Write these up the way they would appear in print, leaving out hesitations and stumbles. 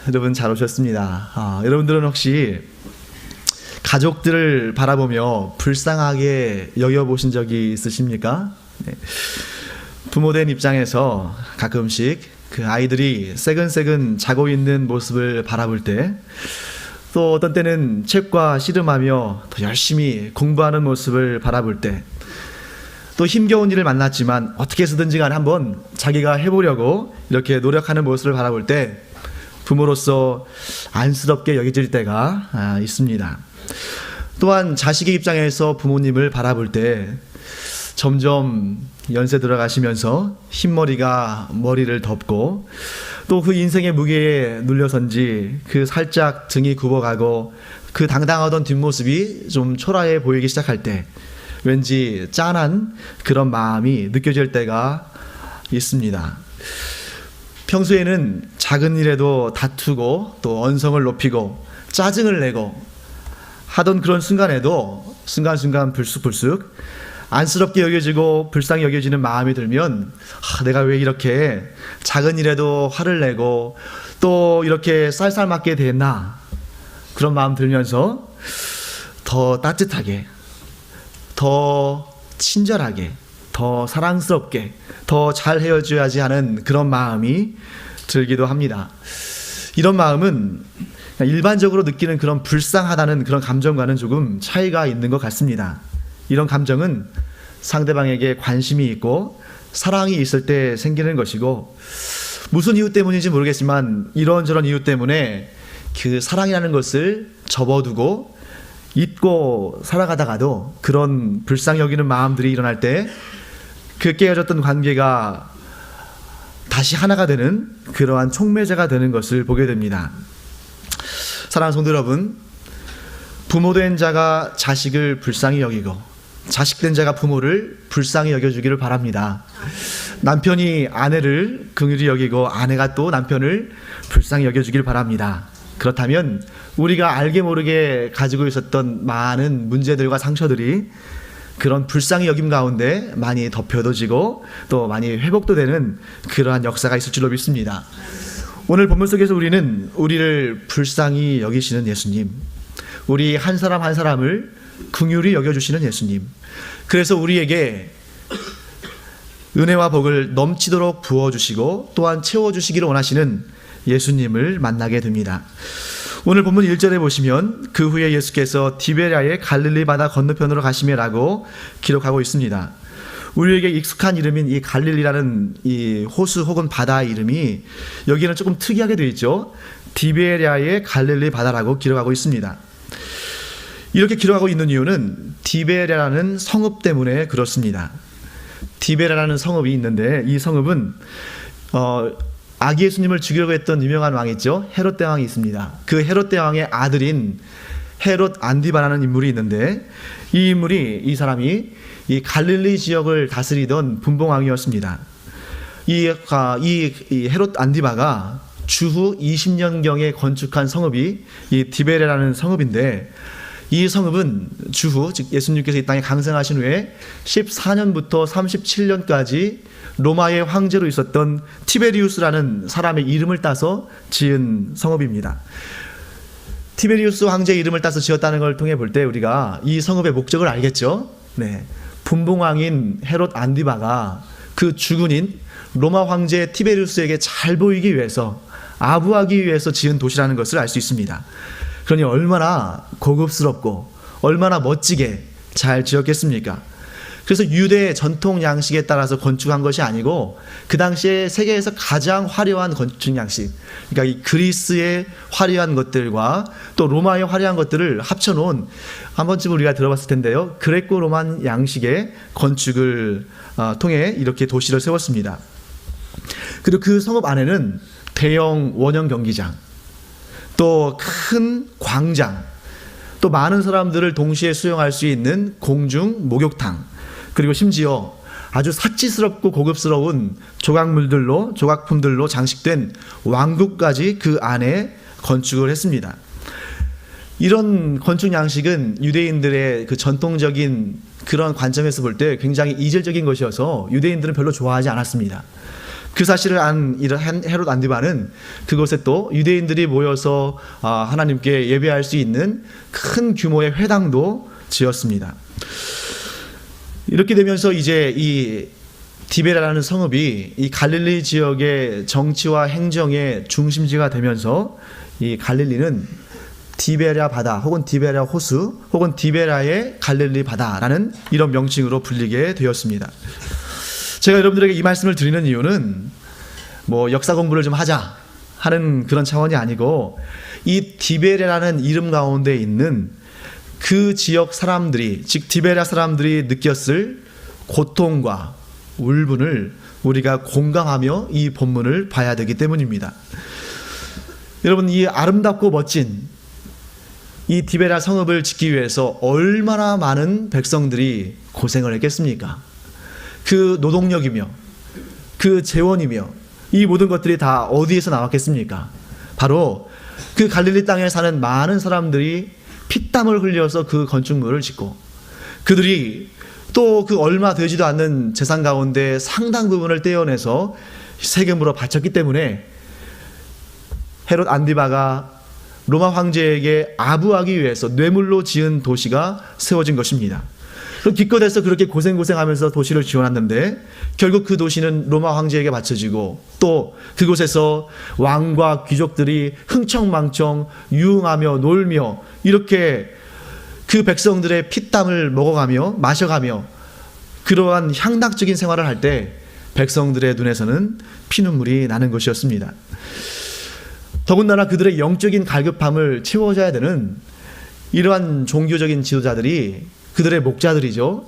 여러분 잘 오셨습니다. 여러분들은 혹시 가족들을 바라보며 불쌍하게 여겨보신 적이 있으십니까? 네. 부모된 입장에서 가끔씩 그 아이들이 새근새근 자고 있는 모습을 바라볼 때, 또 어떤 때는 책과 씨름하며 더 열심히 공부하는 모습을 바라볼 때, 또 힘겨운 일을 만났지만 어떻게 해서든지 간에 한번 자기가 해보려고 이렇게 노력하는 모습을 바라볼 때 부모로서 안쓰럽게 여겨질 때가 있습니다. 또한 자식의 입장에서 부모님을 바라볼 때 점점 연세 들어가시면서 흰머리가 머리를 덮고, 또 그 인생의 무게에 눌려선지 그 살짝 등이 굽어가고 그 당당하던 뒷모습이 좀 초라해 보이기 시작할 때 왠지 짠한 그런 마음이 느껴질 때가 있습니다. 평소에는 작은 일에도 다투고 또 언성을 높이고 짜증을 내고 하던 그런 순간에도 순간순간 불쑥불쑥 안쓰럽게 여겨지고 불쌍히 여겨지는 마음이 들면 내가 왜 이렇게 작은 일에도 화를 내고 또 이렇게 쌀쌀맞게 됐나, 그런 마음 들면서 더 따뜻하게, 더 친절하게, 더 사랑스럽게, 더 잘 헤어져야지 하는 그런 마음이 들기도 합니다. 이런 마음은 일반적으로 느끼는 그런 불쌍하다는 그런 감정과는 조금 차이가 있는 것 같습니다. 이런 감정은 상대방에게 관심이 있고 사랑이 있을 때 생기는 것이고, 무슨 이유 때문인지 모르겠지만 이런저런 이유 때문에 그 사랑이라는 것을 접어두고 잊고 살아가다가도 그런 불쌍히 여기는 마음들이 일어날 때 그 깨어졌던 관계가 다시 하나가 되는 그러한 촉매제가 되는 것을 보게 됩니다. 사랑하는 성도 여러분, 부모된 자가 자식을 불쌍히 여기고 자식된 자가 부모를 불쌍히 여겨주기를 바랍니다. 남편이 아내를 긍휼히 여기고 아내가 또 남편을 불쌍히 여겨주기를 바랍니다. 그렇다면 우리가 알게 모르게 가지고 있었던 많은 문제들과 상처들이 그런 불쌍히 여김 가운데 많이 덮여져지고 또 많이 회복도 되는 그러한 역사가 있을 줄로 믿습니다. 오늘 본문 속에서 우리는 우리를 불쌍히 여기시는 예수님, 우리 한 사람 한 사람을 긍휼히 여겨주시는 예수님, 그래서 우리에게 은혜와 복을 넘치도록 부어주시고 또한 채워주시기를 원하시는 예수님을 만나게 됩니다. 오늘 본문 1절에 보시면 그 후에 예수께서 디베랴의 갈릴리 바다 건너편으로 가시매라고 기록하고 있습니다. 우리에게 익숙한 이름인 이 갈릴리라는 이 호수 혹은 바다 이름이 여기는 조금 특이하게 되어 있죠. 디베랴의 갈릴리 바다라고 기록하고 있습니다. 이렇게 기록하고 있는 이유는 디베랴라는 성읍 때문에 그렇습니다. 디베랴라는 성읍이 있는데 이 성읍은 아기 예수님을 죽이려고 했던 유명한 왕이 있죠. 헤롯 대왕이 있습니다. 그 헤롯 대왕의 아들인 헤롯 안디바라는 인물이 있는데 이 사람이 이 갈릴리 지역을 다스리던 분봉왕이었습니다. 이 헤롯 안디바가 주후 20년경에 건축한 성읍이 이 디베랴라는 성읍인데, 이 성읍은 주후, 즉 예수님께서 이 땅에 강생하신 후에 14년부터 37년까지 로마의 황제로 있었던 티베리우스라는 사람의 이름을 따서 지은 성읍입니다. 티베리우스 황제의 이름을 따서 지었다는 걸 통해 볼 때 우리가 이 성읍의 목적을 알겠죠. 네, 분봉왕인 헤롯 안디바가 그 주군인 로마 황제 티베리우스에게 잘 보이기 위해서, 아부하기 위해서 지은 도시라는 것을 알 수 있습니다. 그러니 얼마나 고급스럽고 얼마나 멋지게 잘 지었겠습니까? 그래서 유대의 전통 양식에 따라서 건축한 것이 아니고 그 당시에 세계에서 가장 화려한 건축 양식, 그러니까 이 그리스의 화려한 것들과 또 로마의 화려한 것들을 합쳐놓은, 한 번쯤 우리가 들어봤을 텐데요, 그레코 로만 양식의 건축을 통해 이렇게 도시를 세웠습니다. 그리고 그 성읍 안에는 대형 원형 경기장, 또 큰 광장, 또 많은 사람들을 동시에 수용할 수 있는 공중 목욕탕, 그리고 심지어 아주 사치스럽고 고급스러운 조각품들로 장식된 왕국까지 그 안에 건축을 했습니다. 이런 건축 양식은 유대인들의 그 전통적인 그런 관점에서 볼 때 굉장히 이질적인 것이어서 유대인들은 별로 좋아하지 않았습니다. 그 사실을 안 헤롯 안디바는 그곳에 또 유대인들이 모여서 하나님께 예배할 수 있는 큰 규모의 회당도 지었습니다. 이렇게 되면서 이제 이 디베라라는 성읍이 이 갈릴리 지역의 정치와 행정의 중심지가 되면서 이 갈릴리는 디베랴 바다 혹은 디베랴 호수 혹은 디베라의 갈릴리 바다라는 이런 명칭으로 불리게 되었습니다. 제가 여러분들에게 이 말씀을 드리는 이유는 뭐 역사 공부를 좀 하자 하는 그런 차원이 아니고, 이 디베랴라는 이름 가운데 있는 그 지역 사람들이, 즉 디베랴 사람들이 느꼈을 고통과 울분을 우리가 공감하며 이 본문을 봐야 되기 때문입니다. 여러분, 이 아름답고 멋진 이 디베랴 성읍을 짓기 위해서 얼마나 많은 백성들이 고생을 했겠습니까? 그 노동력이며 그 재원이며 이 모든 것들이 다 어디에서 나왔겠습니까? 바로 그 갈릴리 땅에 사는 많은 사람들이 피땀을 흘려서 그 건축물을 짓고, 그들이 또 그 얼마 되지도 않는 재산 가운데 상당 부분을 떼어내서 세금으로 바쳤기 때문에 헤롯 안디바가 로마 황제에게 아부하기 위해서 뇌물로 지은 도시가 세워진 것입니다. 기껏해서 그렇게 고생하면서 도시를 지어놨는데 결국 그 도시는 로마 황제에게 바쳐지고, 또 그곳에서 왕과 귀족들이 흥청망청 유흥하며 놀며 이렇게 그 백성들의 피땀을 먹어가며 마셔가며 그러한 향락적인 생활을 할 때 백성들의 눈에서는 피눈물이 나는 것이었습니다. 더군다나 그들의 영적인 갈급함을 채워줘야 되는 이러한 종교적인 지도자들이 그들의 목자들이죠.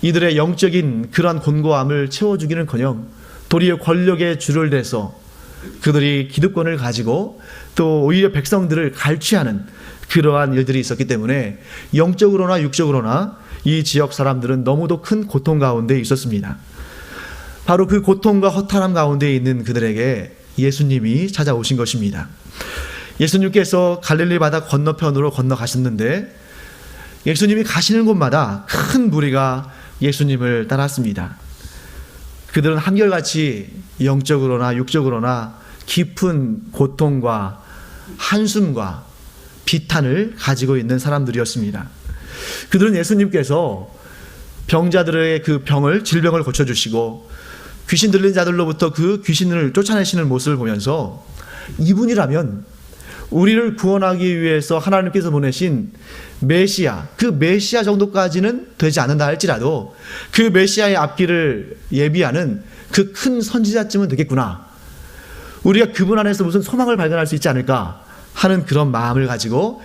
이들의 영적인 그러한 곤고함을 채워주기는커녕 도리어 권력에 줄을 대서 그들이 기득권을 가지고 또 오히려 백성들을 갈취하는 그러한 일들이 있었기 때문에 영적으로나 육적으로나 이 지역 사람들은 너무도 큰 고통 가운데 있었습니다. 바로 그 고통과 허탈함 가운데 있는 그들에게 예수님이 찾아오신 것입니다. 예수님께서 갈릴리 바다 건너편으로 건너가셨는데 예수님이 가시는 곳마다 큰 무리가 예수님을 따랐습니다. 그들은 한결같이 영적으로나 육적으로나 깊은 고통과 한숨과 비탄을 가지고 있는 사람들이었습니다. 그들은 예수님께서 병자들의 그 질병을 고쳐주시고 귀신 들린 자들로부터 그 귀신을 쫓아내시는 모습을 보면서 이분이라면 우리를 구원하기 위해서 하나님께서 보내신 메시아, 그 메시아 정도까지는 되지 않는다 할지라도 그 메시아의 앞길을 예비하는 그 큰 선지자쯤은 되겠구나, 우리가 그분 안에서 무슨 소망을 발견할 수 있지 않을까 하는 그런 마음을 가지고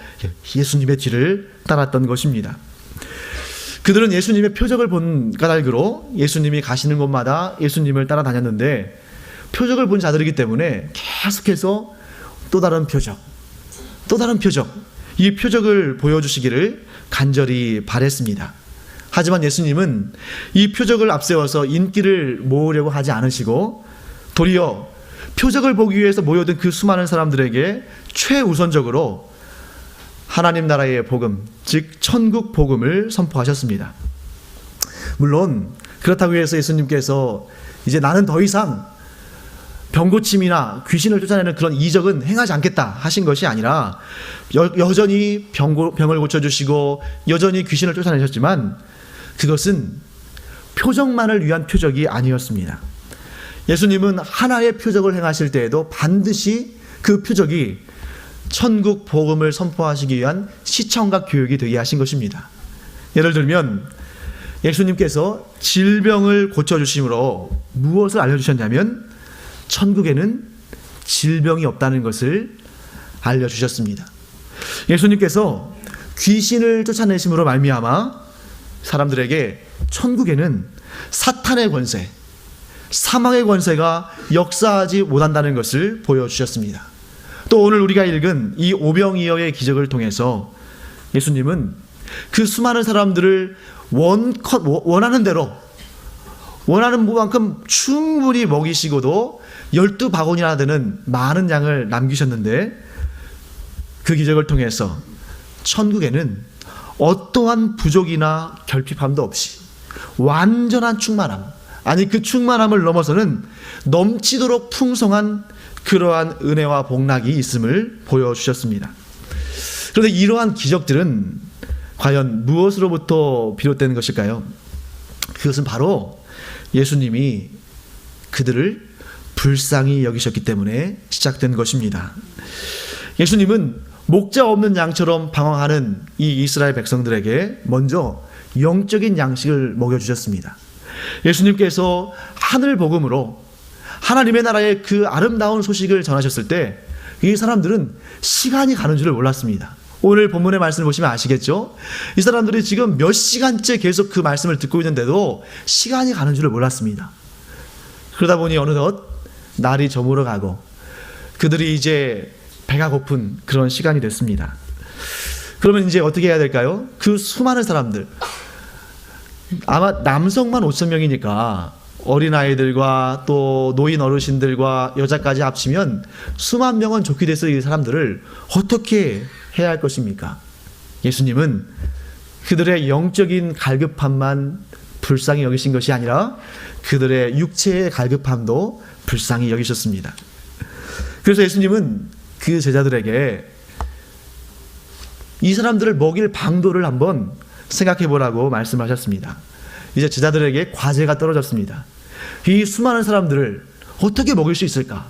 예수님의 뒤를 따랐던 것입니다. 그들은 예수님의 표적을 본 까닭으로 예수님이 가시는 곳마다 예수님을 따라다녔는데, 표적을 본 자들이기 때문에 계속해서 또 다른 표적, 이 표적을 보여주시기를 간절히 바랬습니다. 하지만 예수님은 이 표적을 앞세워서 인기를 모으려고 하지 않으시고 도리어 표적을 보기 위해서 모여든 그 수많은 사람들에게 최우선적으로 하나님 나라의 복음, 즉 천국 복음을 선포하셨습니다. 물론 그렇다고 해서 예수님께서 이제 나는 더 이상 병고침이나 귀신을 쫓아내는 그런 이적은 행하지 않겠다 하신 것이 아니라 여전히 병을 고쳐주시고 여전히 귀신을 쫓아내셨지만 그것은 표적만을 위한 표적이 아니었습니다. 예수님은 하나의 표적을 행하실 때에도 반드시 그 표적이 천국 복음을 선포하시기 위한 시청각 교육이 되게 하신 것입니다. 예를 들면 예수님께서 질병을 고쳐주심으로 무엇을 알려주셨냐면 천국에는 질병이 없다는 것을 알려주셨습니다. 예수님께서 귀신을 쫓아내심으로 말미암아 사람들에게 천국에는 사탄의 권세, 사망의 권세가 역사하지 못한다는 것을 보여주셨습니다. 또 오늘 우리가 읽은 이 오병이어의 기적을 통해서 예수님은 그 수많은 사람들을 원하는 대로 원하는 만큼 충분히 먹이시고도 12바구니나 되는 많은 양을 남기셨는데, 그 기적을 통해서 천국에는 어떠한 부족이나 결핍함도 없이 완전한 충만함, 아니 그 충만함을 넘어서는 넘치도록 풍성한 그러한 은혜와 복락이 있음을 보여주셨습니다. 그런데 이러한 기적들은 과연 무엇으로부터 비롯된 것일까요? 그것은 바로 예수님이 그들을 불쌍히 여기셨기 때문에 시작된 것입니다. 예수님은 목자 없는 양처럼 방황하는 이 이스라엘 백성들에게 먼저 영적인 양식을 먹여주셨습니다. 예수님께서 하늘 복음으로 하나님의 나라의 그 아름다운 소식을 전하셨을 때 이 사람들은 시간이 가는 줄을 몰랐습니다. 오늘 본문의 말씀을 보시면 아시겠죠? 이 사람들이 지금 몇 시간째 계속 그 말씀을 듣고 있는데도 시간이 가는 줄을 몰랐습니다. 그러다 보니 어느덧 날이 저물어 가고 그들이 이제 배가 고픈 그런 시간이 됐습니다. 그러면 이제 어떻게 해야 될까요? 그 수많은 사람들, 아마 남성만 5,000명이니까 어린아이들과 또 노인 어르신들과 여자까지 합치면 수만 명은 좋게 돼서 이 사람들을 어떻게 해야 할 것입니까? 예수님은 그들의 영적인 갈급함만 불쌍히 여기신 것이 아니라 그들의 육체의 갈급함도 불쌍히 여기셨습니다. 그래서 예수님은 그 제자들에게 이 사람들을 먹일 방도를 한번 생각해 보라고 말씀하셨습니다. 이제 제자들에게 과제가 떨어졌습니다. 이 수많은 사람들을 어떻게 먹일 수 있을까?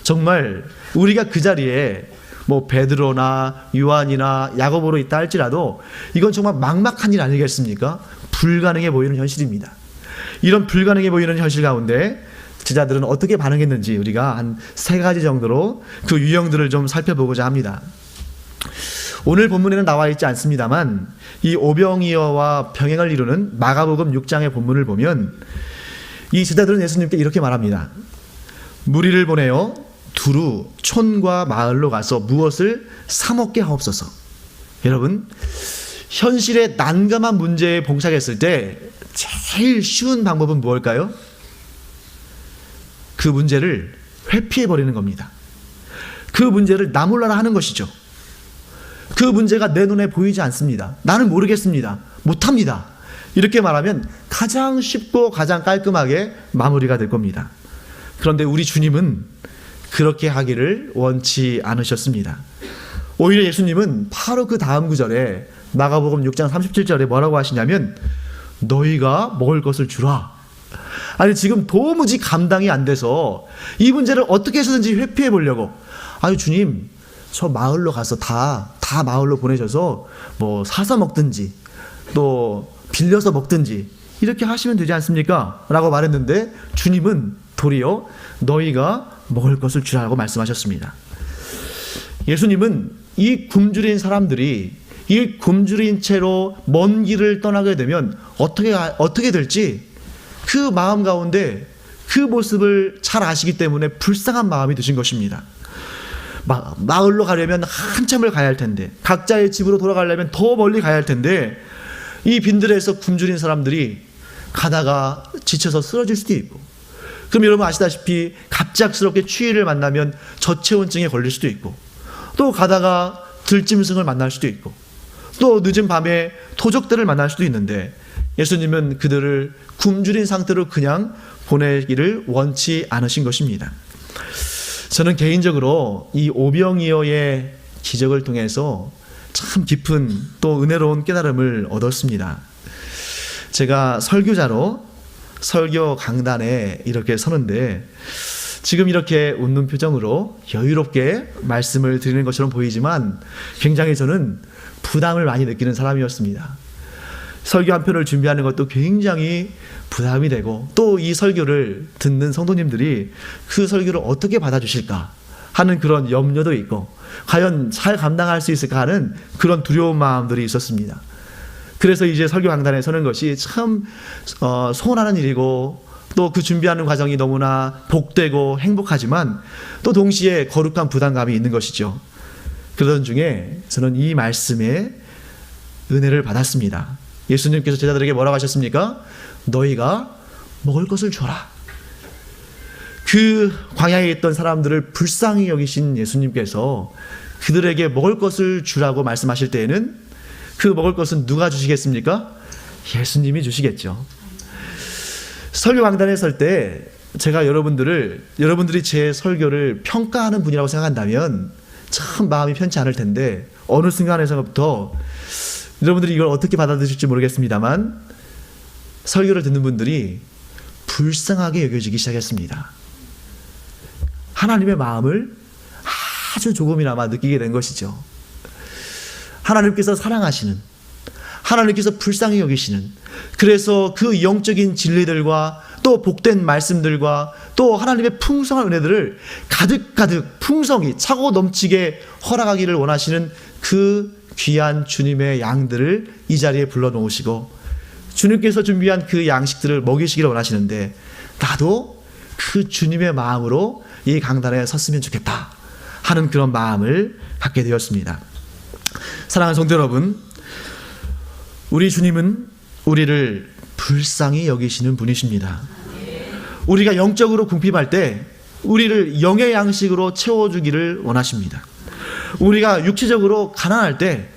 정말 우리가 그 자리에 뭐 베드로나 요한이나 야고보로 있다 할지라도 이건 정말 막막한 일 아니겠습니까? 불가능해 보이는 현실입니다. 이런 불가능해 보이는 현실 가운데 제자들은 어떻게 반응했는지 우리가 한 3가지 정도로 그 유형들을 좀 살펴보고자 합니다. 오늘 본문에는 나와 있지 않습니다만 이 오병이어와 병행을 이루는 마가복음 6장의 본문을 보면 이 제자들은 예수님께 이렇게 말합니다. 무리를 보내어 두루 촌과 마을로 가서 무엇을 사 먹게 하옵소서. 여러분, 현실의 난감한 문제에 봉착했을 때 제일 쉬운 방법은 무엇일까요? 그 문제를 회피해버리는 겁니다. 그 문제를 나 몰라라 하는 것이죠. 그 문제가 내 눈에 보이지 않습니다. 나는 모르겠습니다. 못합니다. 이렇게 말하면 가장 쉽고 가장 깔끔하게 마무리가 될 겁니다. 그런데 우리 주님은 그렇게 하기를 원치 않으셨습니다. 오히려 예수님은 바로 그 다음 구절에 마가복음 6장 37절에 뭐라고 하시냐면 너희가 먹을 것을 주라. 아니 지금 도무지 감당이 안 돼서 이 문제를 어떻게 해서든지 회피해 보려고, 아니 주님 저 마을로 가서 다 마을로 보내셔서 뭐 사서 먹든지 또 빌려서 먹든지 이렇게 하시면 되지 않습니까? 라고 말했는데 주님은 도리어 너희가 먹을 것을 주라고 말씀하셨습니다. 예수님은 이 굶주린 사람들이 이 굶주린 채로 먼 길을 떠나게 되면 어떻게 될지 그 마음 가운데 그 모습을 잘 아시기 때문에 불쌍한 마음이 드신 것입니다. 마을로 가려면 한참을 가야 할 텐데, 각자의 집으로 돌아가려면 더 멀리 가야 할 텐데, 이 빈들에서 굶주린 사람들이 가다가 지쳐서 쓰러질 수도 있고, 그럼 여러분 아시다시피 갑작스럽게 추위를 만나면 저체온증에 걸릴 수도 있고, 또 가다가 들짐승을 만날 수도 있고, 또 늦은 밤에 토적들을 만날 수도 있는데 예수님은 그들을 굶주린 상태로 그냥 보내기를 원치 않으신 것입니다. 저는 개인적으로 이 오병이어의 기적을 통해서 참 깊은 또 은혜로운 깨달음을 얻었습니다. 제가 설교자로 설교 강단에 이렇게 서는데 지금 이렇게 웃는 표정으로 여유롭게 말씀을 드리는 것처럼 보이지만 굉장히 저는 부담을 많이 느끼는 사람이었습니다. 설교 한 편을 준비하는 것도 굉장히 부담이 되고 또 이 설교를 듣는 성도님들이 그 설교를 어떻게 받아주실까 하는 그런 염려도 있고 과연 잘 감당할 수 있을까 하는 그런 두려운 마음들이 있었습니다. 그래서 이제 설교 강단에 서는 것이 참 소원하는 일이고 또 그 준비하는 과정이 너무나 복되고 행복하지만 또 동시에 거룩한 부담감이 있는 것이죠. 그러던 중에 저는 이 말씀에 은혜를 받았습니다. 예수님께서 제자들에게 뭐라고 하셨습니까? 너희가 먹을 것을 줘라. 그 광야에 있던 사람들을 불쌍히 여기신 예수님께서 그들에게 먹을 것을 주라고 말씀하실 때에는 그 먹을 것은 누가 주시겠습니까? 예수님이 주시겠죠. 설교 강단에 설 때 제가 여러분들이 제 설교를 평가하는 분이라고 생각한다면 참 마음이 편치 않을 텐데, 어느 순간에서부터 여러분들이 이걸 어떻게 받아들일지 모르겠습니다만 설교를 듣는 분들이 불쌍하게 여겨지기 시작했습니다. 하나님의 마음을 아주 조금이나마 느끼게 된 것이죠. 하나님께서 사랑하시는, 하나님께서 불쌍히 여기시는, 그래서 그 영적인 진리들과 또 복된 말씀들과 또 하나님의 풍성한 은혜들을 가득가득 풍성히 차고 넘치게 허락하기를 원하시는 그 귀한 주님의 양들을 이 자리에 불러놓으시고 주님께서 준비한 그 양식들을 먹이시기를 원하시는데, 나도 그 주님의 마음으로 이 강단에 섰으면 좋겠다 하는 그런 마음을 갖게 되었습니다. 사랑하는 성도 여러분, 우리 주님은 우리를 불쌍히 여기시는 분이십니다. 우리가 영적으로 궁핍할 때 우리를 영의 양식으로 채워주기를 원하십니다. 우리가 육체적으로 가난할 때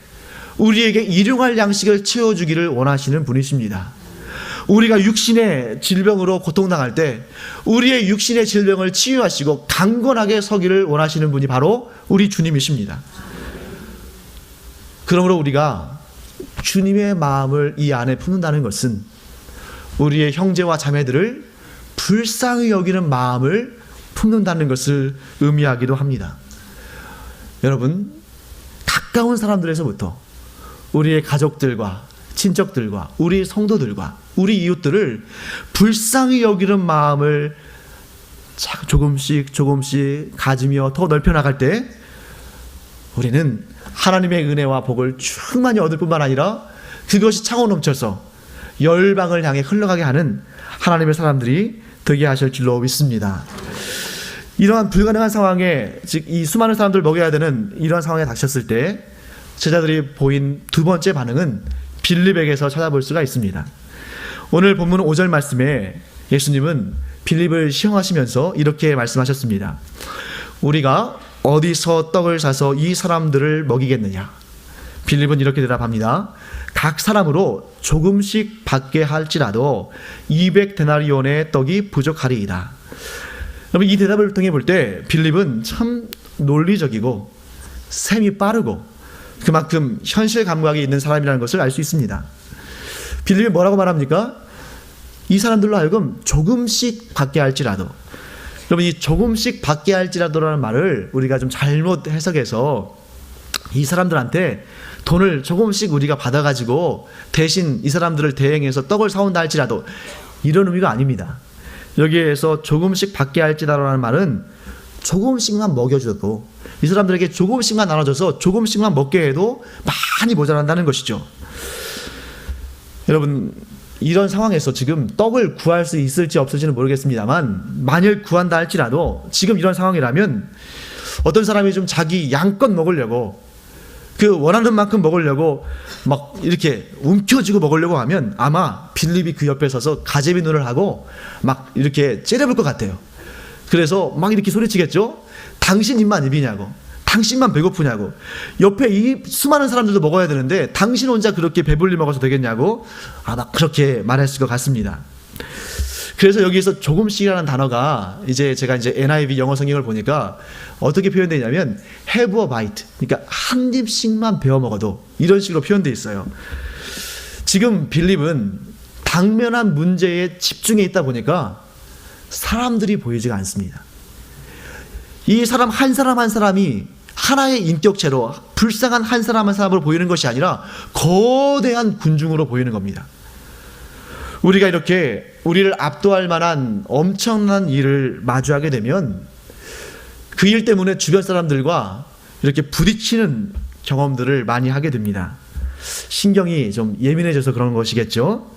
우리에게 일용할 양식을 채워주기를 원하시는 분이십니다. 우리가 육신의 질병으로 고통당할 때 우리의 육신의 질병을 치유하시고 강건하게 서기를 원하시는 분이 바로 우리 주님이십니다. 그러므로 우리가 주님의 마음을 이 안에 품는다는 것은 우리의 형제와 자매들을 불쌍히 여기는 마음을 품는다는 것을 의미하기도 합니다. 여러분, 가까운 사람들에서부터 우리의 가족들과 친척들과 우리 성도들과 우리 이웃들을 불쌍히 여기는 마음을 조금씩 가지며 더 넓혀 나갈 때 우리는 하나님의 은혜와 복을 충만히 얻을 뿐만 아니라 그것이 차고 넘쳐서 열방을 향해 흘러가게 하는 하나님의 사람들이 되게 하실 줄로 믿습니다. 이러한 불가능한 상황에, 즉 이 수많은 사람들을 먹여야 되는 이러한 상황에 닥쳤을 때 제자들이 보인 두 번째 반응은 빌립에게서 찾아볼 수가 있습니다. 오늘 본문 5절 말씀에 예수님은 빌립을 시험하시면서 이렇게 말씀하셨습니다. 우리가 어디서 떡을 사서 이 사람들을 먹이겠느냐? 빌립은 이렇게 대답합니다. 각 사람으로 조금씩 받게 할지라도 200데나리온의 떡이 부족하리이다. 여러분, 이 대답을 통해 볼 때 빌립은 참 논리적이고 셈이 빠르고 그만큼 현실 감각이 있는 사람이라는 것을 알 수 있습니다. 빌립이 뭐라고 말합니까? 이 사람들로 하여금 조금씩 받게 할지라도. 여러분, 이 조금씩 받게 할지라도라는 말을 우리가 좀 잘못 해석해서 이 사람들한테 돈을 조금씩 우리가 받아가지고 대신 이 사람들을 대행해서 떡을 사온다 할지라도, 이런 의미가 아닙니다. 여기에서 조금씩 받게 할지라도라는 말은 조금씩만 먹여줘도, 이 사람들에게 조금씩만 나눠줘서 조금씩만 먹게 해도 많이 모자란다는 것이죠. 여러분, 이런 상황에서 지금 떡을 구할 수 있을지 없을지는 모르겠습니다만, 만일 구한다 할지라도 지금 이런 상황이라면 어떤 사람이 좀 자기 양껏 먹으려고, 그 원하는 만큼 먹으려고 막 이렇게 움켜쥐고 먹으려고 하면 아마 빌립이 그 옆에 서서 가재비 눈을 하고 막 이렇게 째려볼 것 같아요. 그래서 막 이렇게 소리치겠죠. 당신 입만 입이냐고, 당신만 배고프냐고, 옆에 이 수많은 사람들도 먹어야 되는데 당신 혼자 그렇게 배불리 먹어서 되겠냐고 아마 그렇게 말했을 것 같습니다. 그래서 여기에서 조금씩이라는 단어가 제가 NIV 영어 성경을 보니까 어떻게 표현되냐면 have a bite, 그러니까 한 입씩만 베어 먹어도, 이런 식으로 표현되어 있어요. 지금 빌립은 당면한 문제에 집중해 있다 보니까 사람들이 보이지가 않습니다. 이 사람 한 사람이 하나의 인격체로 불쌍한 한 사람으로 보이는 것이 아니라 거대한 군중으로 보이는 겁니다. 우리가 이렇게 우리를 압도할 만한 엄청난 일을 마주하게 되면 그 일 때문에 주변 사람들과 이렇게 부딪히는 경험들을 많이 하게 됩니다. 신경이 좀 예민해져서 그런 것이겠죠.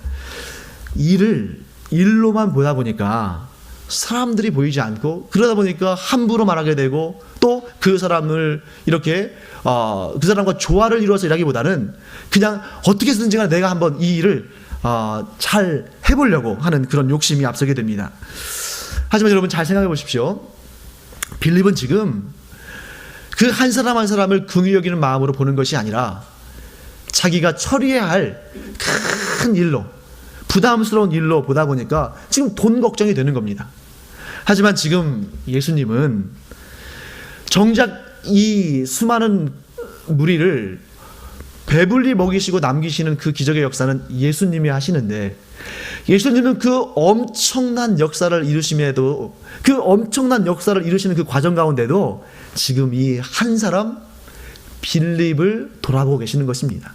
일로만 보다 보니까 사람들이 보이지 않고, 그러다 보니까 함부로 말하게 되고, 또 그 사람을 이렇게 그 사람과 조화를 이루어서 일하기보다는 그냥 어떻게 해서든지 간에 내가 한번 이 일을 잘 해보려고 하는 그런 욕심이 앞서게 됩니다. 하지만 여러분 잘 생각해 보십시오. 빌립은 지금 그 한 사람 한 사람을 긍휼히 여기는 마음으로 보는 것이 아니라 자기가 처리해야 할 큰 일로, 부담스러운 일로 보다 보니까 지금 돈 걱정이 되는 겁니다. 하지만 지금 예수님은 정작 이 수많은 무리를 배불리 먹이시고 남기시는 그 기적의 역사는 예수님이 하시는데, 예수님은 그 엄청난 역사를 이루심에도, 그 엄청난 역사를 이루시는 그 과정 가운데도 지금 이 한 사람 빌립을 돌아보고 계시는 것입니다.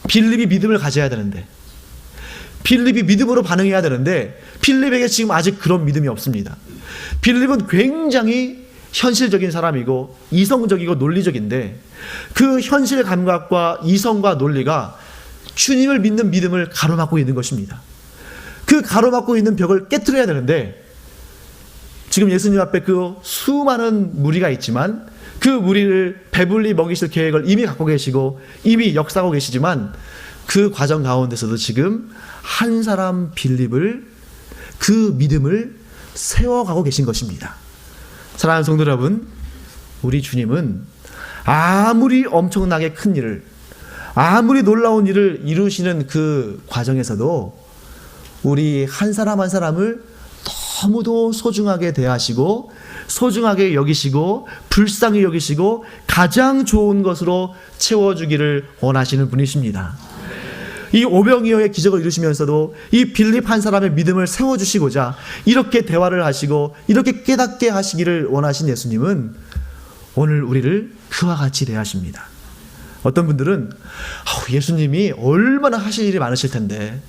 빌립이 믿음을 가져야 되는데, 빌립이 믿음으로 반응해야 되는데 빌립에게 지금 아직 그런 믿음이 없습니다. 빌립은 굉장히 현실적인 사람이고 이성적이고 논리적인데, 그 현실 감각과 이성과 논리가 주님을 믿는 믿음을 가로막고 있는 것입니다. 그 가로막고 있는 벽을 깨트려야 되는데, 지금 예수님 앞에 그 수많은 무리가 있지만 그 무리를 배불리 먹이실 계획을 이미 갖고 계시고 이미 역사하고 계시지만, 그 과정 가운데서도 지금 한 사람 빌립을, 그 믿음을 세워가고 계신 것입니다. 사랑하는 성도 여러분, 우리 주님은 아무리 엄청나게 큰 일을, 아무리 놀라운 일을 이루시는 그 과정에서도 우리 한 사람 한 사람을 너무도 소중하게 대하시고 소중하게 여기시고 불쌍히 여기시고 가장 좋은 것으로 채워주기를 원하시는 분이십니다. 이 오병이어의 기적을 이루시면서도 이 빌립 한 사람의 믿음을 세워주시고자 이렇게 대화를 하시고 이렇게 깨닫게 하시기를 원하신 예수님은 오늘 우리를 그와 같이 대하십니다. 어떤 분들은 예수님이 얼마나 하실 일이 많으실 텐데,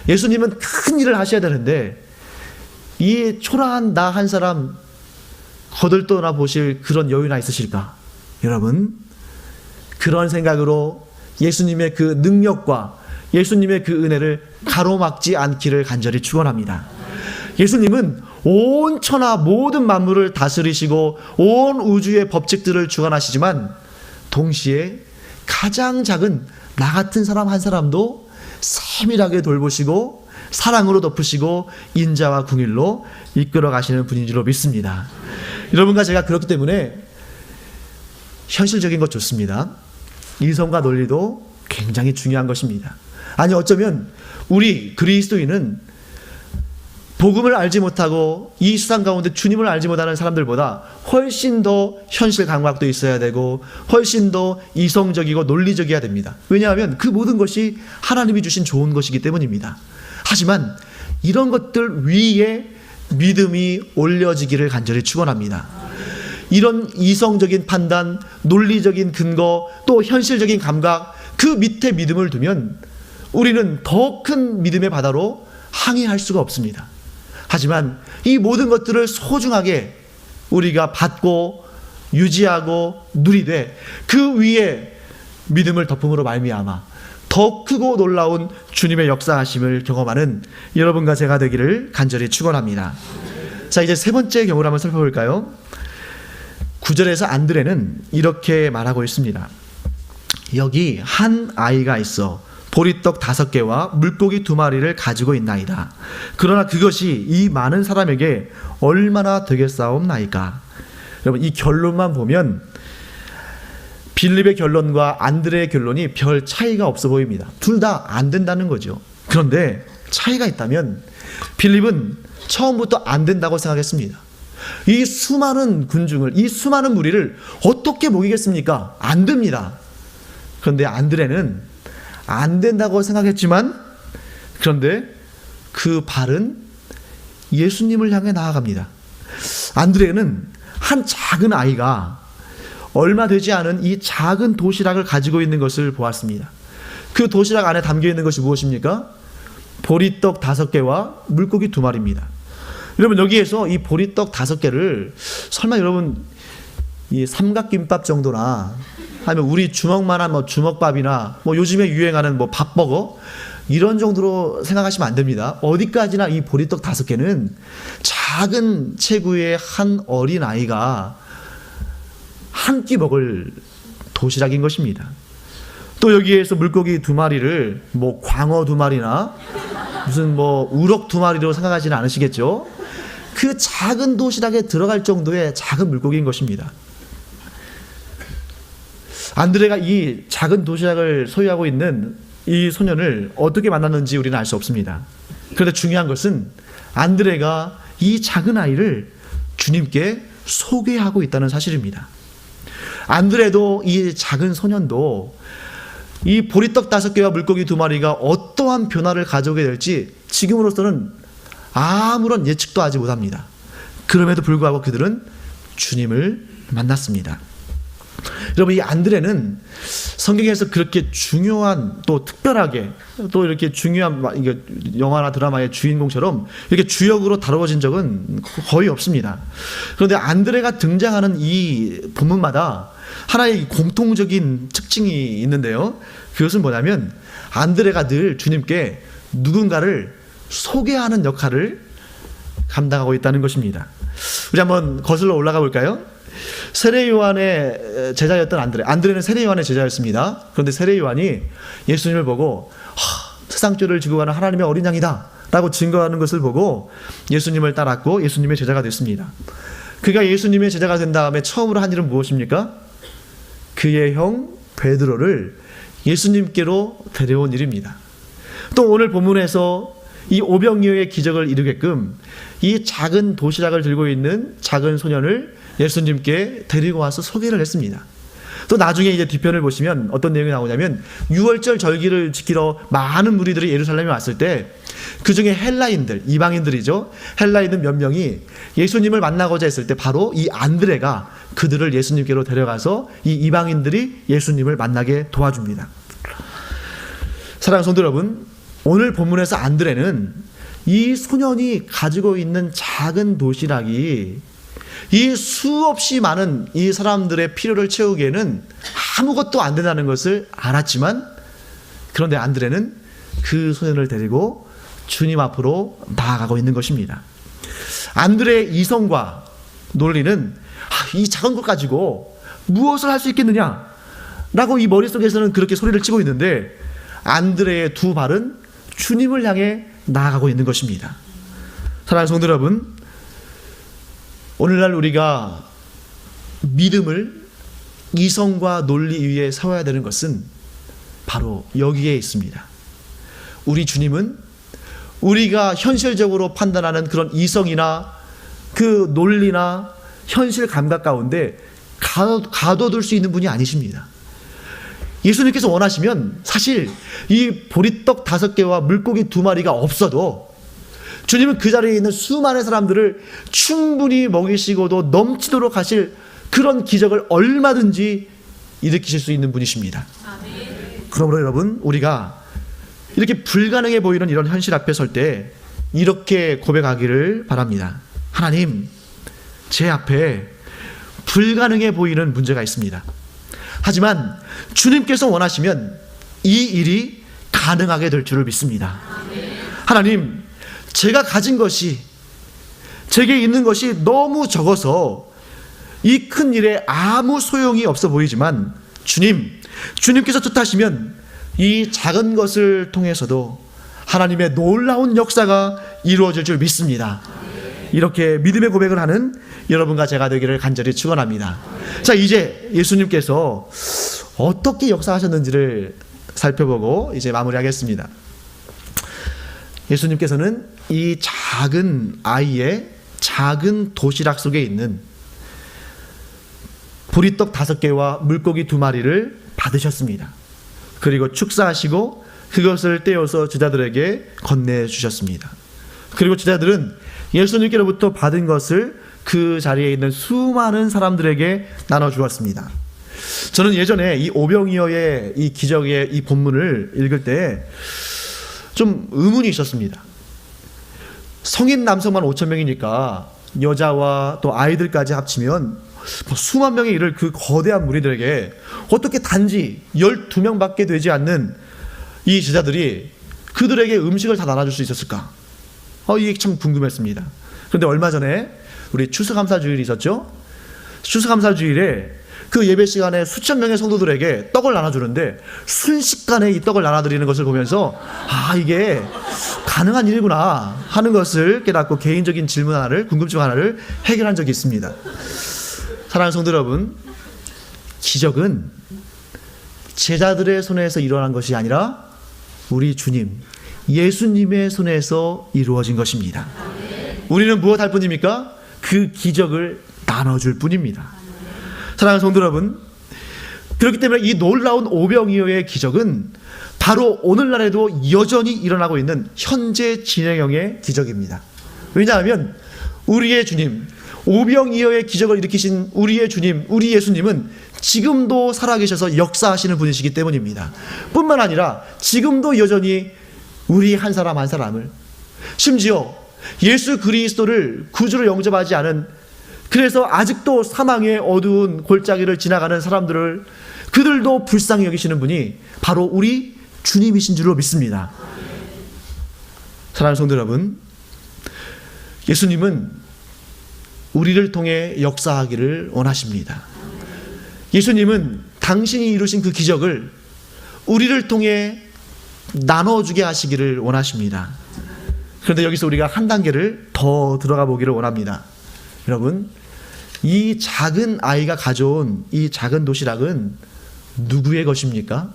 예수님은 큰 일을 하셔야 되는데 이 초라한 나 한 사람 거들떠나 보실 그런 여유나 있으실까? 여러분, 그런 생각으로 예수님의 그 능력과 예수님의 그 은혜를 가로막지 않기를 간절히 축원합니다. 예수님은 온 천하 모든 만물을 다스리시고 온 우주의 법칙들을 주관하시지만 동시에 가장 작은 나 같은 사람 한 사람도 세밀하게 돌보시고 사랑으로 덮으시고 인자와 긍휼로 이끌어 가시는 분인 줄로 믿습니다. 여러분과 제가 그렇기 때문에 현실적인 것 좋습니다. 이성과 논리도 굉장히 중요한 것입니다. 아니, 어쩌면 우리 그리스도인은 복음을 알지 못하고 이 세상 가운데 주님을 알지 못하는 사람들보다 훨씬 더 현실 감각도 있어야 되고 훨씬 더 이성적이고 논리적이어야 됩니다. 왜냐하면 그 모든 것이 하나님이 주신 좋은 것이기 때문입니다. 하지만 이런 것들 위에 믿음이 올려지기를 간절히 축원합니다. 이런 이성적인 판단, 논리적인 근거, 또 현실적인 감각, 그 밑에 믿음을 두면 우리는 더 큰 믿음의 바다로 항해할 수가 없습니다. 하지만 이 모든 것들을 소중하게 우리가 받고 유지하고 누리되 그 위에 믿음을 덮음으로 말미암아 더 크고 놀라운 주님의 역사하심을 경험하는 여러분과 제가 되기를 간절히 축원합니다. 자, 이제 세 번째 경우를 한번 살펴볼까요? 9절에서 안드레는 이렇게 말하고 있습니다. 여기 한 아이가 있어 보리떡 5개와 물고기 2마리를 가지고 있나이다. 그러나 그것이 이 많은 사람에게 얼마나 되겠사옵나이까. 여러분, 이 결론만 보면 빌립의 결론과 안드레의 결론이 별 차이가 없어 보입니다. 둘 다 안 된다는 거죠. 그런데 차이가 있다면 빌립은 처음부터 안 된다고 생각했습니다. 이 수많은 군중을, 이 수많은 무리를 어떻게 먹이겠습니까? 안 됩니다. 그런데 안드레는 안 된다고 생각했지만, 그런데 그 발은 예수님을 향해 나아갑니다. 안드레는 한 작은 아이가 얼마 되지 않은 이 작은 도시락을 가지고 있는 것을 보았습니다. 그 도시락 안에 담겨 있는 것이 무엇입니까? 보리떡 5개와 물고기 2마리입니다. 여러분, 여기에서 이 보리떡 5개를 설마 여러분 이 삼각김밥 정도나 아니면 우리 주먹만한 뭐 주먹밥이나 뭐 요즘에 유행하는 뭐 밥버거 이런 정도로 생각하시면 안 됩니다. 어디까지나 이 보리떡 5개는 작은 체구의 한 어린 아이가 한 끼 먹을 도시락인 것입니다. 또 여기에서 물고기 2마리를 뭐 광어 2마리나 무슨 뭐 우럭 2마리로 생각하지는 않으시겠죠? 그 작은 도시락에 들어갈 정도의 작은 물고기인 것입니다. 안드레가 이 작은 도시락을 소유하고 있는 이 소년을 어떻게 만났는지 우리는 알 수 없습니다. 그런데 중요한 것은 안드레가 이 작은 아이를 주님께 소개하고 있다는 사실입니다. 안드레도 이 작은 소년도 이 보리떡 5개와 물고기 2마리가 어떠한 변화를 가져오게 될지 지금으로서는 아무런 예측도 하지 못합니다. 그럼에도 불구하고 그들은 주님을 만났습니다. 여러분, 이 안드레는 성경에서 그렇게 중요한, 또 특별하게, 또 이렇게 중요한 영화나 드라마의 주인공처럼 이렇게 주역으로 다루어진 적은 거의 없습니다. 그런데 안드레가 등장하는 이 본문마다 하나의 공통적인 특징이 있는데요. 그것은 뭐냐면 안드레가 늘 주님께 누군가를 소개하는 역할을 감당하고 있다는 것입니다. 우리 한번 거슬러 올라가 볼까요? 세례 요한의 제자였던 안드레는 세례 요한의 제자였습니다. 그런데 세례 요한이 예수님을 보고 세상 죄를 지고 가는 하나님의 어린 양이다 라고 증거하는 것을 보고 예수님을 따랐고 예수님의 제자가 됐습니다. 그가 예수님의 제자가 된 다음에 처음으로 한 일은 무엇입니까? 그의 형 베드로를 예수님께로 데려온 일입니다. 또 오늘 본문에서 이 오병이어의 기적을 이루게끔 이 작은 도시락을 들고 있는 작은 소년을 예수님께 데리고 와서 소개를 했습니다. 또 나중에 이제 뒤편을 보시면 어떤 내용이 나오냐면 6월절 절기를 지키러 많은 무리들이 예루살렘에 왔을 때 그 중에 헬라인들, 이방인들이죠. 헬라인들 몇 명이 예수님을 만나고자 했을 때 바로 이 안드레가 그들을 예수님께로 데려가서 이 이방인들이 예수님을 만나게 도와줍니다. 사랑하는 성도 여러분, 오늘 본문에서 안드레는 이 소년이 가지고 있는 작은 도시락이 이 수없이 많은 이 사람들의 필요를 채우기에는 아무것도 안 된다는 것을 알았지만, 그런데 안드레는 그 소년을 데리고 주님 앞으로 나아가고 있는 것입니다. 안드레의 이성과 논리는 이 작은 것 가지고 무엇을 할 수 있겠느냐 라고 이 머릿속에서는 그렇게 소리를 치고 있는데, 안드레의 두 발은 주님을 향해 나아가고 있는 것입니다. 사랑하는 성도 여러분, 오늘날 우리가 믿음을 이성과 논리 위에 세워야 되는 것은 바로 여기에 있습니다. 우리 주님은 우리가 현실적으로 판단하는 그런 이성이나 그 논리나 현실 감각 가운데 가둬둘 수 있는 분이 아니십니다. 예수님께서 원하시면 사실 이 보리떡 5개와 물고기 2마리가 없어도 주님은 그 자리에 있는 수많은 사람들을 충분히 먹이시고도 넘치도록 하실 그런 기적을 얼마든지 일으키실 수 있는 분이십니다. 그러므로 여러분, 우리가 이렇게 불가능해 보이는 이런 현실 앞에 설 때 이렇게 고백하기를 바랍니다. 하나님, 제 앞에 불가능해 보이는 문제가 있습니다. 하지만 주님께서 원하시면 이 일이 가능하게 될 줄을 믿습니다. 하나님, 제가 가진 것이, 제게 있는 것이 너무 적어서 이 큰 일에 아무 소용이 없어 보이지만 주님께서 뜻하시면 이 작은 것을 통해서도 하나님의 놀라운 역사가 이루어질 줄 믿습니다. 이렇게 믿음의 고백을 하는 여러분과 제가 되기를 간절히 축원합니다. 자, 이제 예수님께서 어떻게 역사하셨는지를 살펴보고 이제 마무리하겠습니다. 예수님께서는 이 작은 아이의 작은 도시락 속에 있는 보리떡 5개와 물고기 2마리를 받으셨습니다. 그리고 축사하시고 그것을 떼어서 제자들에게 건네주셨습니다. 그리고 제자들은 예수님께로부터 받은 것을 그 자리에 있는 수많은 사람들에게 나눠주었습니다. 저는 예전에 이 오병이어의 이 기적의 이 본문을 읽을 때 좀 의문이 있었습니다. 성인 남성만 5,000명이니까 여자와 또 아이들까지 합치면 수만 명에 이를 그 거대한 무리들에게 어떻게 단지 12명밖에 되지 않는 이 제자들이 그들에게 음식을 다 나눠줄 수 있었을까? 이게 참 궁금했습니다. 그런데 얼마 전에 우리 추수감사주일이 있었죠? 추수감사주일에 그 예배 시간에 수천 명의 성도들에게 떡을 나눠주는데 순식간에 이 떡을 나눠드리는 것을 보면서 이게 가능한 일이구나 하는 것을 깨닫고 개인적인 질문 하나를, 궁금증 하나를 해결한 적이 있습니다. 사랑하는 성도 여러분, 기적은 제자들의 손에서 일어난 것이 아니라 우리 주님, 예수님의 손에서 이루어진 것입니다. 우리는 무엇 할 뿐입니까? 그 기적을 나눠줄 뿐입니다. 사랑하는 성도 여러분, 그렇기 때문에 이 놀라운 오병이어의 기적은 바로 오늘날에도 여전히 일어나고 있는 현재 진행형의 기적입니다. 왜냐하면 우리의 주님, 오병이어의 기적을 일으키신 우리의 주님, 우리 예수님은 지금도 살아계셔서 역사하시는 분이시기 때문입니다. 뿐만 아니라 지금도 여전히 우리 한 사람 한 사람을, 심지어 예수 그리스도를 구주로 영접하지 않은, 그래서 아직도 사망의 어두운 골짜기를 지나가는 사람들을, 그들도 불쌍히 여기시는 분이 바로 우리 주님이신 줄로 믿습니다. 사랑하는 성도 여러분, 예수님은 우리를 통해 역사하기를 원하십니다. 예수님은 당신이 이루신 그 기적을 우리를 통해 나눠주게 하시기를 원하십니다. 그런데 여기서 우리가 한 단계를 더 들어가 보기를 원합니다. 여러분, 이 작은 아이가 가져온 이 작은 도시락은 누구의 것입니까?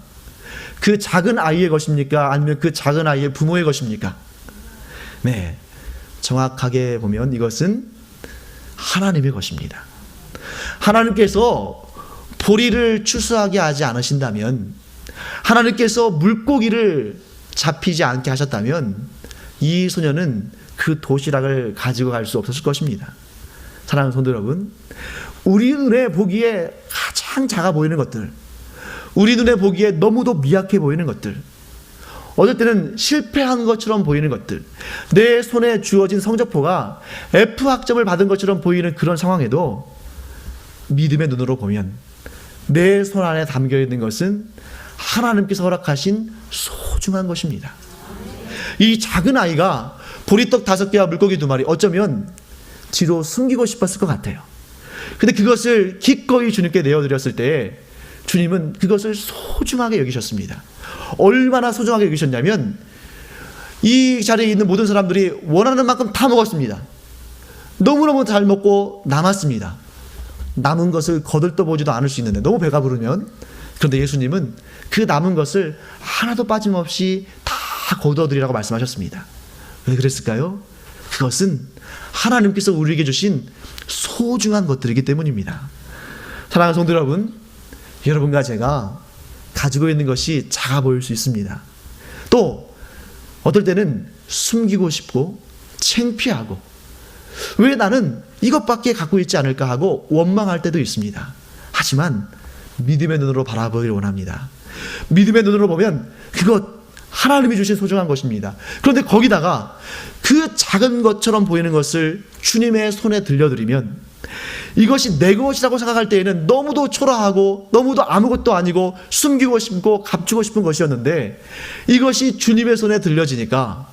그 작은 아이의 것입니까? 아니면 그 작은 아이의 부모의 것입니까? 네, 정확하게 보면 이것은 하나님의 것입니다. 하나님께서 보리를 추수하게 하지 않으신다면, 하나님께서 물고기를 잡히지 않게 하셨다면 이 소녀는 그 도시락을 가지고 갈 수 없었을 것입니다. 사랑하는 성도 여러분, 우리 눈에 보기에 가장 작아 보이는 것들, 우리 눈에 보기에 너무도 미약해 보이는 것들, 어떨 때는 실패한 것처럼 보이는 것들, 내 손에 주어진 성적표가 F학점을 받은 것처럼 보이는 그런 상황에도 믿음의 눈으로 보면 내 손 안에 담겨있는 것은 하나님께서 허락하신 소중한 것입니다. 이 작은 아이가 보리떡 5개와 물고기 2마리, 어쩌면 뒤로 숨기고 싶었을 것 같아요. 근데 그것을 기꺼이 주님께 내어드렸을 때 주님은 그것을 소중하게 여기셨습니다. 얼마나 소중하게 여기셨냐면 이 자리에 있는 모든 사람들이 원하는 만큼 다 먹었습니다. 너무너무 잘 먹고 남았습니다. 남은 것을 거들떠보지도 않을 수 있는데, 너무 배가 부르면. 그런데 예수님은 그 남은 것을 하나도 빠짐없이 다 거두어드리라고 말씀하셨습니다. 왜 그랬을까요? 그것은 하나님께서 우리에게 주신 소중한 것들이기 때문입니다. 사랑하는 성도 여러분, 여러분과 제가 가지고 있는 것이 작아 보일 수 있습니다. 또 어떨 때는 숨기고 싶고 창피하고, 왜 나는 이것밖에 갖고 있지 않을까 하고 원망할 때도 있습니다. 하지만 믿음의 눈으로 바라보기를 원합니다. 믿음의 눈으로 보면 그것 하나님이 주신 소중한 것입니다. 그런데 거기다가 그 작은 것처럼 보이는 것을 주님의 손에 들려드리면, 이것이 내 것이라고 생각할 때에는 너무도 초라하고 너무도 아무것도 아니고 숨기고 싶고 감추고 싶은 것이었는데, 이것이 주님의 손에 들려지니까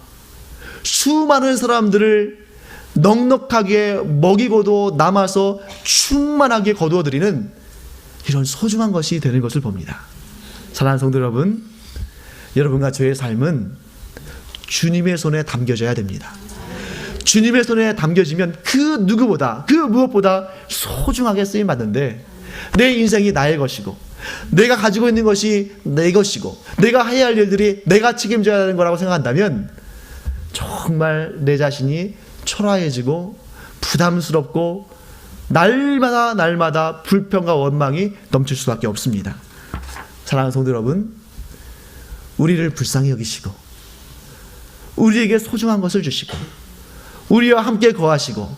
수많은 사람들을 넉넉하게 먹이고도 남아서 충만하게 거두어드리는 이런 소중한 것이 되는 것을 봅니다. 사랑하는 성도 여러분, 여러분과 저의 삶은 주님의 손에 담겨져야 됩니다. 주님의 손에 담겨지면 그 누구보다, 그 무엇보다 소중하게 쓰임받는데, 내 인생이 나의 것이고 내가 가지고 있는 것이 내 것이고 내가 해야 할 일들이 내가 책임져야 하는 거라고 생각한다면 정말 내 자신이 초라해지고 부담스럽고 날마다 불평과 원망이 넘칠 수밖에 없습니다. 사랑하는 성도 여러분, 우리를 불쌍히 여기시고 우리에게 소중한 것을 주시고 우리와 함께 거하시고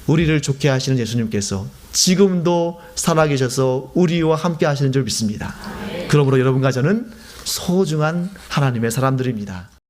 우리를 좋게 하시는 예수님께서 지금도 살아계셔서 우리와 함께 하시는 줄 믿습니다. 그러므로 여러분과 저는 소중한 하나님의 사람들입니다.